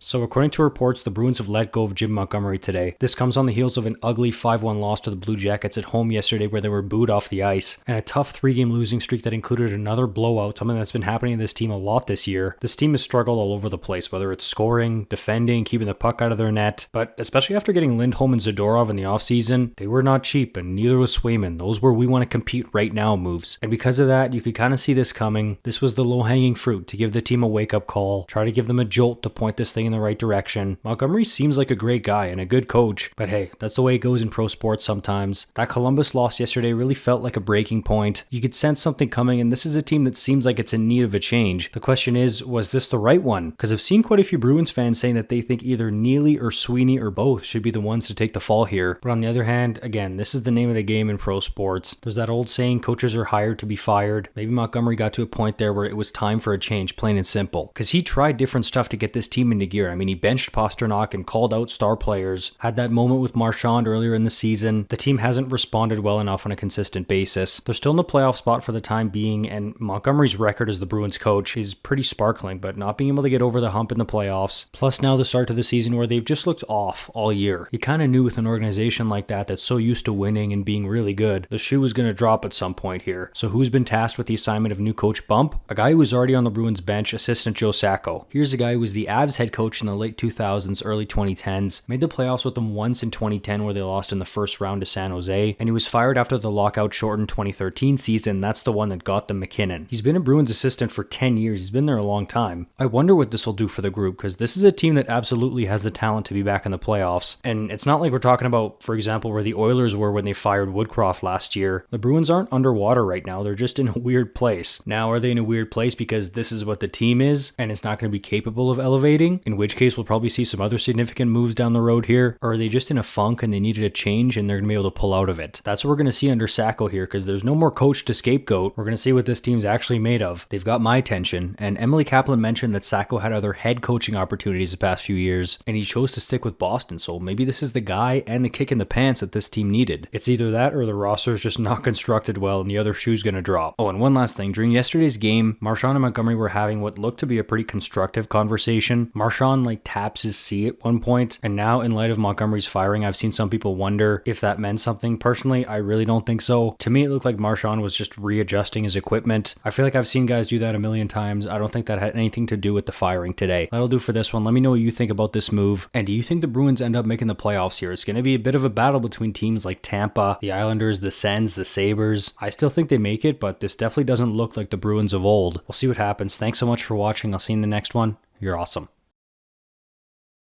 So according to reports, the Bruins have let go of Jim Montgomery today. This comes on the heels of an ugly 5-1 loss to the Blue Jackets at home yesterday where they were booed off the ice, and a tough 3-game losing streak that included another blowout, something that's been happening to this team a lot this year. This team has struggled all over the place, whether it's scoring, defending, keeping the puck out of their net, but especially after getting Lindholm and Zadorov in the offseason, they were not cheap, and neither was Swayman. Those were we want to compete right now moves. And because of that, you could kind of see this coming. This was the low-hanging fruit to give the team a wake-up call, try to give them a jolt to point this thing in the right direction. Montgomery seems like a great guy and a good coach, but hey, that's the way it goes in pro sports sometimes. That Columbus loss yesterday really felt like a breaking point. You could sense something coming, and this is a team that seems like it's in need of a change. The question is, was this the right one? Because I've seen quite a few Bruins fans saying that they think either Neely or Sweeney or both should be the ones to take the fall here. But on the other hand, again, this is the name of the game in pro sports. There's that old saying, coaches are hired to be fired. Maybe Montgomery got to a point there where it was time for a change, plain and simple. Because he tried different stuff to get this team into gear. I mean, he benched Pasternak and called out star players, had that moment with Marchand earlier in the season. The team hasn't responded well enough on a consistent basis. They're still in the playoff spot for the time being, and Montgomery's record as the Bruins coach is pretty sparkling, but not being able to get over the hump in the playoffs. Plus now the start to the season where they've just looked off all year. You kind of knew with an organization like that that's so used to winning and being really good, the shoe was going to drop at some point here. So who's been tasked with the assignment of new coach bump? A guy who was already on the Bruins bench, assistant Joe Sacco. Here's a guy who was the Avs head coach in the late 2000s, early 2010s, made the playoffs with them once in 2010 where they lost in the first round to San Jose, and he was fired after the lockout-shortened 2013 season. That's the one that got them McKinnon. He's been a Bruins assistant for 10 years. He's been there a long time. I wonder what this will do for the group, because this is a team that absolutely has the talent to be back in the playoffs, and it's not like we're talking about, for example, where the Oilers were when they fired Woodcroft last year. The Bruins aren't underwater right now. They're just in a weird place. Now, are they in a weird place because this is what the team is, and it's not going to be capable of elevating? In which case, we'll probably see some other significant moves down the road here. Or are they just in a funk and they needed a change and they're going to be able to pull out of it? That's what we're going to see under Sacco here, because there's no more coach to scapegoat. We're going to see what this team's actually made of. They've got my attention, and Emily Kaplan mentioned that Sacco had other head coaching opportunities the past few years, and he chose to stick with Boston, so maybe this is the guy and the kick in the pants that this team needed. It's either that or the roster is just not constructed well and the other shoe's going to drop. Oh, and one last thing. During yesterday's game, Marchand and Montgomery were having what looked to be a pretty constructive conversation. Marchand taps his C at one point, and now in light of Montgomery's firing, I've seen some people wonder if that meant something. Personally, I really don't think so. To me, it looked like Marchand was just readjusting his equipment. I feel like I've seen guys do that a million times. I don't think that had anything to do with the firing today. That'll do for this one. Let me know what you think about this move, and do you think the Bruins end up making the playoffs here? It's going to be a bit of a battle between teams like Tampa, the Islanders, the Sens, the Sabres. I still think they make it, but this definitely doesn't look like the Bruins of old. We'll see what happens. Thanks so much for watching. I'll see you in the next one. You're awesome.